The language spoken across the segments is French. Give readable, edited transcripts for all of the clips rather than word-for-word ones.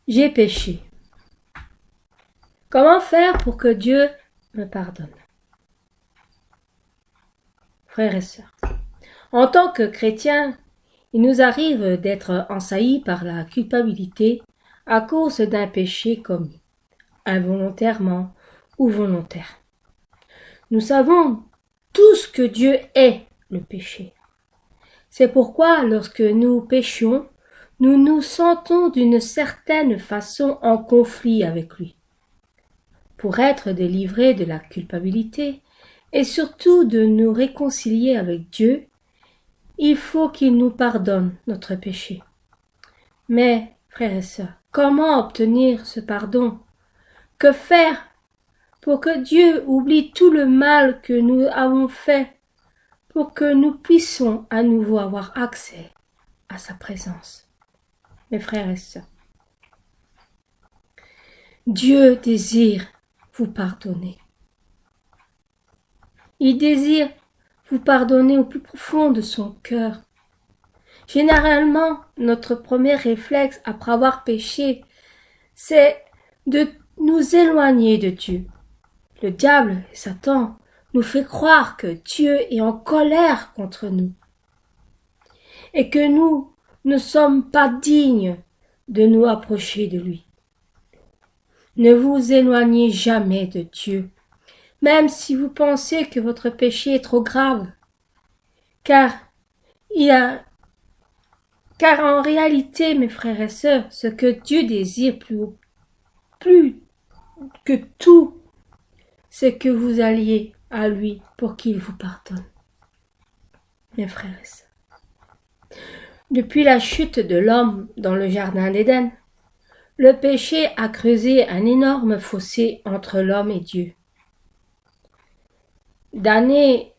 J'ai péché. Comment faire pour que Dieu me pardonne? Frères et sœurs, en tant que chrétiens, il nous arrive d'être envahis par la culpabilité à cause d'un péché commis, involontairement ou volontaire. Nous savons tous que Dieu est le péché. C'est pourquoi lorsque nous péchions, nous nous sentons d'une certaine façon en conflit avec lui. Pour être délivrés de la culpabilité et surtout de nous réconcilier avec Dieu, il faut qu'il nous pardonne notre péché. Mais, frères et sœurs, comment obtenir ce pardon? Que faire pour que Dieu oublie tout le mal que nous avons fait, pour que nous puissions à nouveau avoir accès à sa présence? Mes frères et sœurs, Dieu désire vous pardonner. Il désire vous pardonner au plus profond de son cœur. Généralement, notre premier réflexe après avoir péché, c'est de nous éloigner de Dieu. Le diable et Satan nous fait croire que Dieu est en colère contre nous et que nous ne sommes pas dignes de nous approcher de lui. Ne vous éloignez jamais de Dieu, même si vous pensez que votre péché est trop grave, car en réalité, mes frères et sœurs, ce que Dieu désire plus que tout, c'est que vous alliez à lui pour qu'il vous pardonne. Mes frères et sœurs, depuis la chute de l'homme dans le jardin d'Éden, le péché a creusé un énorme fossé entre l'homme et Dieu. Damné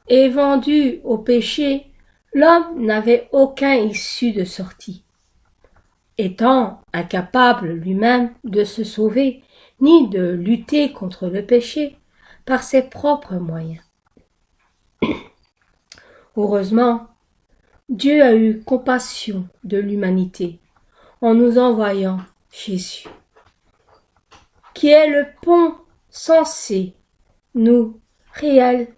et vendu au péché, l'homme n'avait aucune issue de sortie. Étant incapable lui-même de se sauver, ni de lutter contre le péché par ses propres moyens. Heureusement, Dieu a eu compassion de l'humanité en nous envoyant Jésus, qui est le pont censé nous relier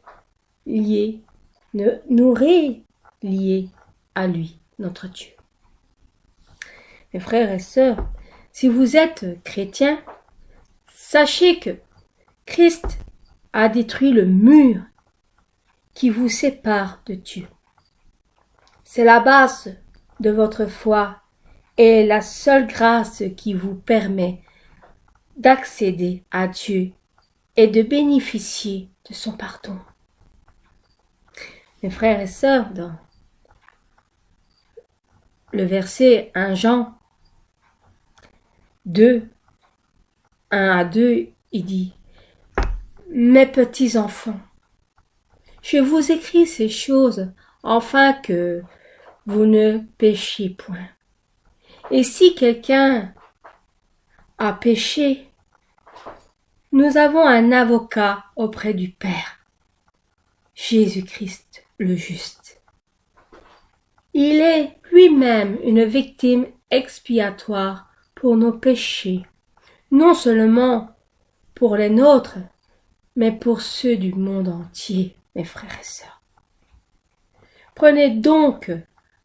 à lui, notre Dieu. Mes frères et sœurs, si vous êtes chrétiens, sachez que Christ a détruit le mur qui vous sépare de Dieu. C'est la base de votre foi et la seule grâce qui vous permet d'accéder à Dieu et de bénéficier de son pardon. Mes frères et sœurs, dans le verset 1 Jean 2, 1 à 2, il dit « Mes petits enfants, je vous écris ces choses afin que vous ne péchiez point. Et si quelqu'un a péché, nous avons un avocat auprès du Père, Jésus-Christ le juste. Il est lui-même une victime expiatoire pour nos péchés, non seulement pour les nôtres, mais pour ceux du monde entier, mes frères et sœurs. Prenez donc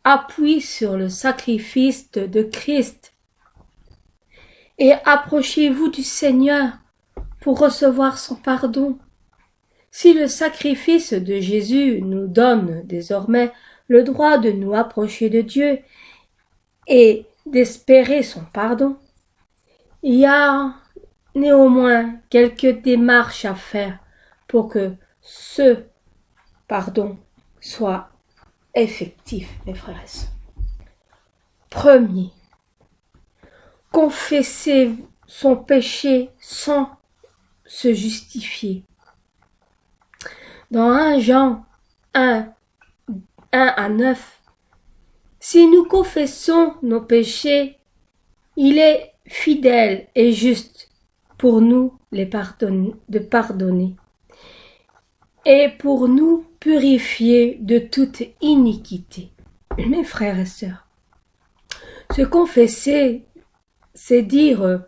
appui sur le sacrifice de Christ et approchez-vous du Seigneur pour recevoir son pardon. Si le sacrifice de Jésus nous donne désormais le droit de nous approcher de Dieu et d'espérer son pardon, il y a néanmoins quelques démarches à faire pour que ce pardon soit effectif, mes frères et sœurs. Premier, confesser son péché sans se justifier. Dans 1 Jean 1 à 9, si nous confessons nos péchés, il est fidèle et juste pour nous de pardonner et pour nous purifier de toute iniquité. Mes frères et sœurs, se confesser c'est dire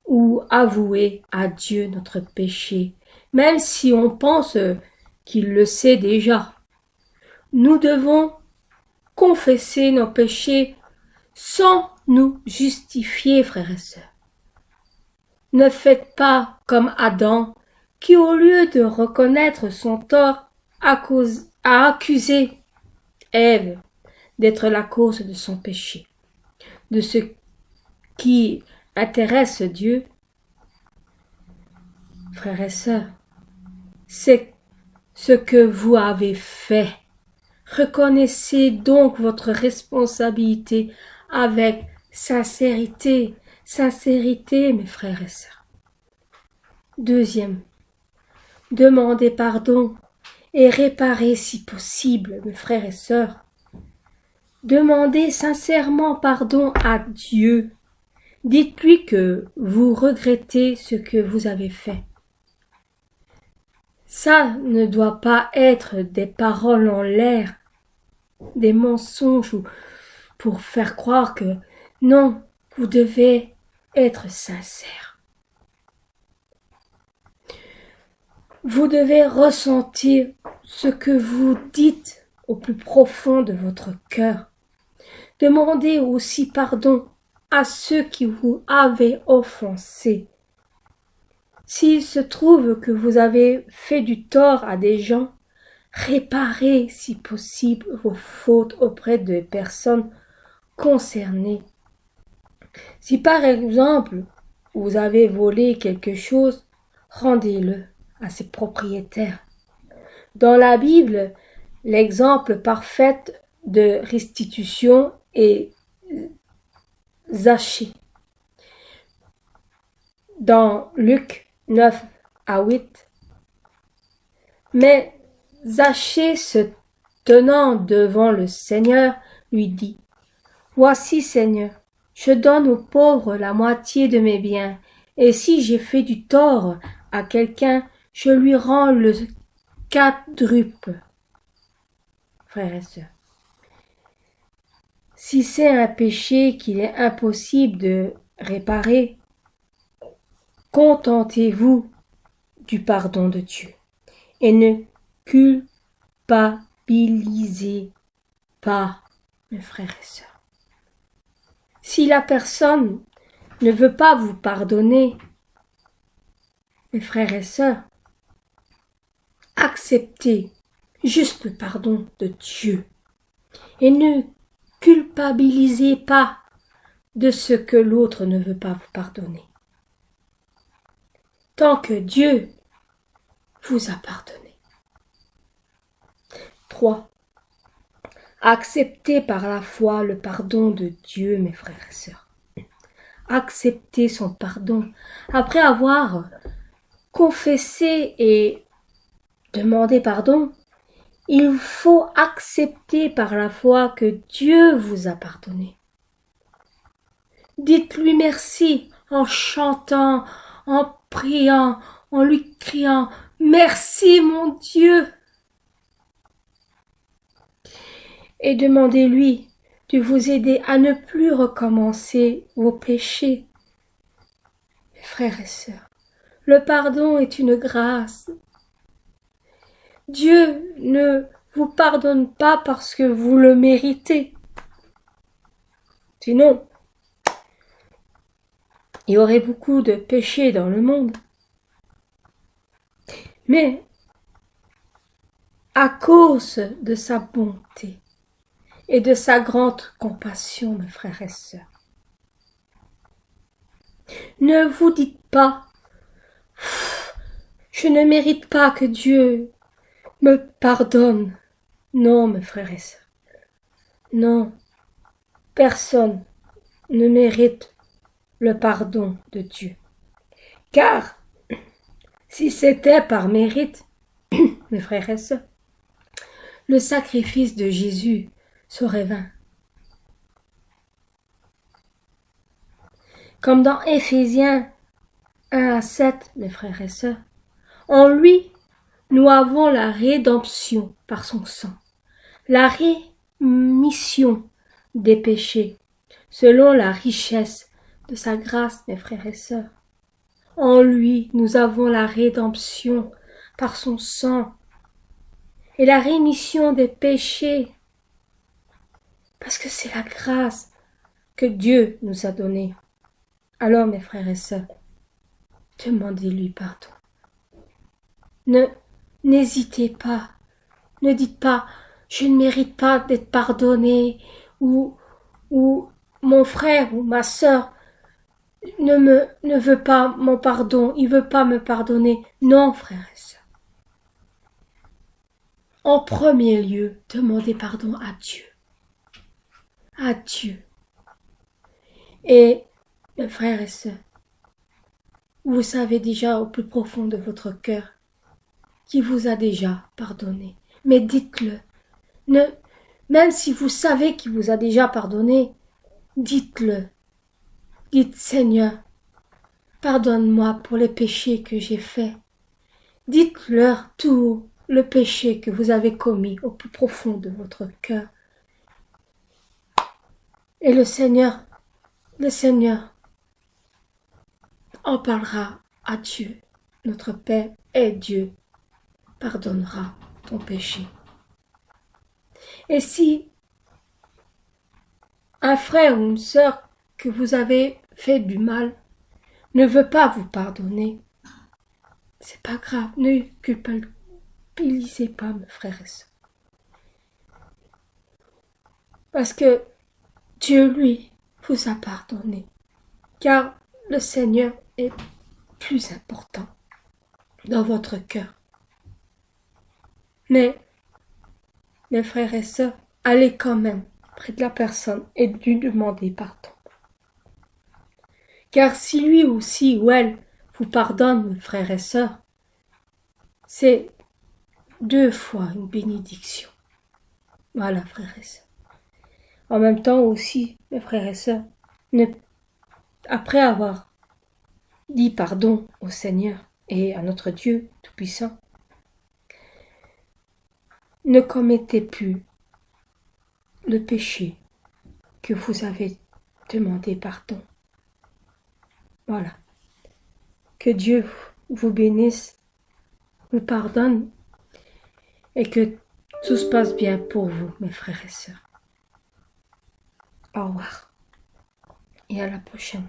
ou avouer à Dieu notre péché, même si on pense qu'il le sait déjà. Nous devons confesser nos péchés sans nous justifier, frères et sœurs. Ne faites pas comme Adam, qui au lieu de reconnaître son tort, a accusé Ève d'être la cause de son péché. De ce qui intéresse Dieu, frères et sœurs, c'est ce que vous avez fait. Reconnaissez donc votre responsabilité avec sincérité. Sincérité, mes frères et sœurs. Deuxième, demandez pardon et réparez si possible, mes frères et sœurs. Demandez sincèrement pardon à Dieu. Dites-lui que vous regrettez ce que vous avez fait. Ça ne doit pas être des paroles en l'air, des mensonges ou pour faire croire que non, vous devez être sincère. Vous devez ressentir ce que vous dites au plus profond de votre cœur. Demandez aussi pardon à ceux qui vous avaient offensé. S'il se trouve que vous avez fait du tort à des gens, réparez si possible vos fautes auprès des personnes concernées. Si par exemple vous avez volé quelque chose, rendez-le à ses propriétaires. Dans la Bible, l'exemple parfait de restitution est Zachée. Dans Luc 9 à 8. Mais Zachée, se tenant devant le Seigneur, lui dit: Voici, Seigneur, je donne aux pauvres la moitié de mes biens, et si j'ai fait du tort à quelqu'un, je lui rends le quadruple. Frères et sœurs, si c'est un péché qu'il est impossible de réparer, contentez-vous du pardon de Dieu et ne culpabilisez pas, mes frères et sœurs. Si la personne ne veut pas vous pardonner, mes frères et sœurs, acceptez juste le pardon de Dieu et ne culpabilisez pas de ce que l'autre ne veut pas vous pardonner. Tant que Dieu vous a pardonné. 3. Acceptez par la foi le pardon de Dieu, mes frères et sœurs. Acceptez son pardon après avoir confessé et demandé pardon. Il faut accepter par la foi que Dieu vous a pardonné. Dites-lui merci en chantant, en priant, en lui criant « Merci mon Dieu !» Et demandez-lui de vous aider à ne plus recommencer vos péchés. Mes frères et sœurs, le pardon est une grâce. Dieu ne vous pardonne pas parce que vous le méritez. Sinon, il y aurait beaucoup de péchés dans le monde. Mais à cause de sa bonté et de sa grande compassion, mes frères et sœurs, ne vous dites pas « Je ne mérite pas que Dieu me pardonne. » Non, mes frères et sœurs. Non, personne ne mérite le pardon de Dieu. Car si c'était par mérite, mes frères et sœurs, le sacrifice de Jésus serait vain. Comme dans Éphésiens 1 à 7, mes frères et sœurs, en lui, nous avons la rédemption par son sang, la rémission des péchés, selon la richesse de sa grâce, mes frères et sœurs. En lui, nous avons la rédemption par son sang et la rémission des péchés, parce que c'est la grâce que Dieu nous a donnée. Alors, mes frères et sœurs, demandez-lui pardon. N'hésitez pas. Ne dites pas, je ne mérite pas d'être pardonné, ou mon frère ou ma sœur ne veut pas mon pardon, il veut pas me pardonner. Non, frères et sœurs. En premier lieu, demandez pardon à Dieu. À Dieu. Et, mes frères et sœurs, vous savez déjà au plus profond de votre cœur qui vous a déjà pardonné. Mais dites-le. Même si vous savez qu'il vous a déjà pardonné, dites-le. Dites, Seigneur, pardonne-moi pour les péchés que j'ai faits. Dites-leur tout le péché que vous avez commis au plus profond de votre cœur. Et le Seigneur en parlera à Dieu. Notre Père et Dieu pardonnera ton péché. Et si un frère ou une sœur que vous avez fait du mal ne veut pas vous pardonner, c'est pas grave, ne culpabilisez pas, mes frères et sœurs. Parce que Dieu, lui, vous a pardonné, car le Seigneur est plus important dans votre cœur. Mais, mes frères et sœurs, allez quand même près de la personne et lui demander pardon. Car si lui aussi ou elle vous pardonne, mes frères et sœurs, c'est 2 fois une bénédiction. Voilà, frères et sœurs. En même temps aussi, mes frères et sœurs, après avoir dit pardon au Seigneur et à notre Dieu Tout-Puissant, ne commettez plus le péché que vous avez demandé pardon. Voilà. Que Dieu vous bénisse, vous pardonne et que tout se passe bien pour vous, mes frères et sœurs. Au revoir et à la prochaine.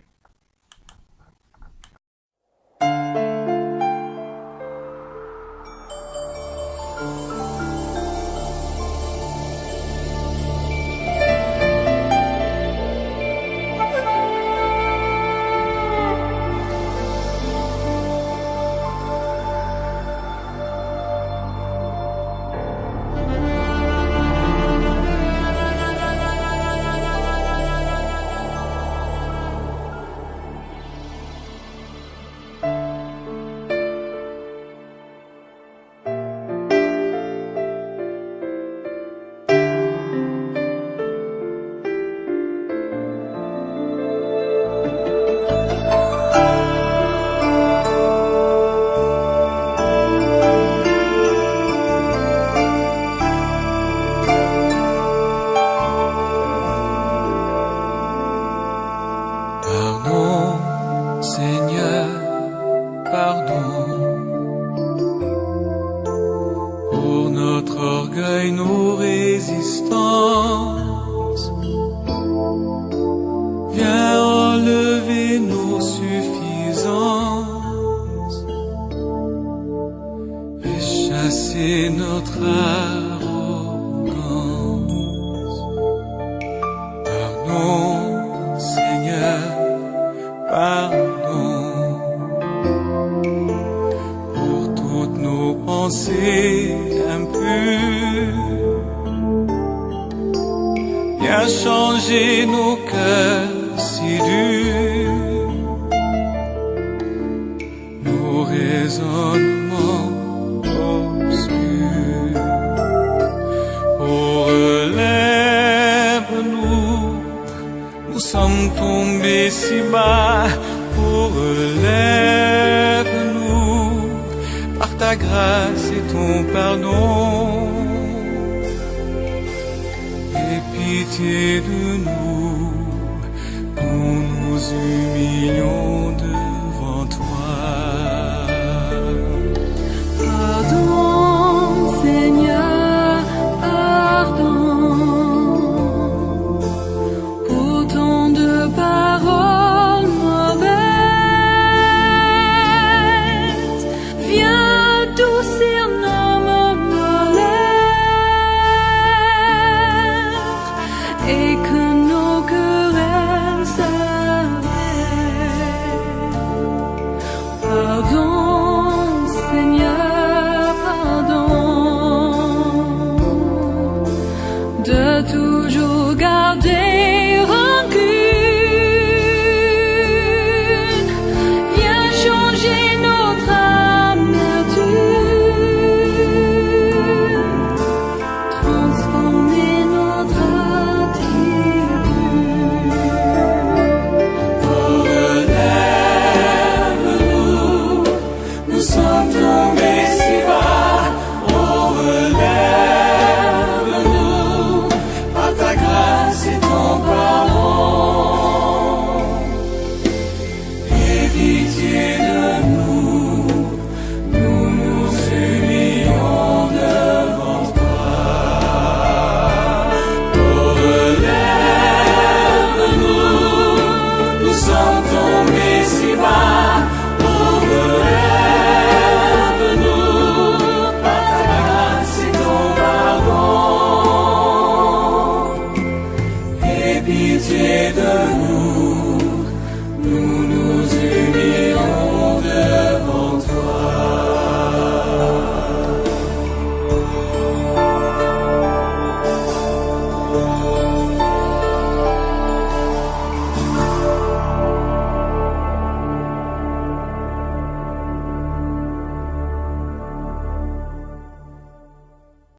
Pour notre orgueil, nos résistances, viens enlever nos suffisances et chasser notre arrogance. Pardon, Seigneur, pardon pour toutes nos pensées impures. Viens changer nos cœurs si durs, nos raisonnements obscurs. Oh, relève-nous, nous sommes tombés si bas. Oh, relève-nous par ta grâce et ton pardon. Aie pitié de nous, nous nous humilions. pitié de nous, nous nous unirons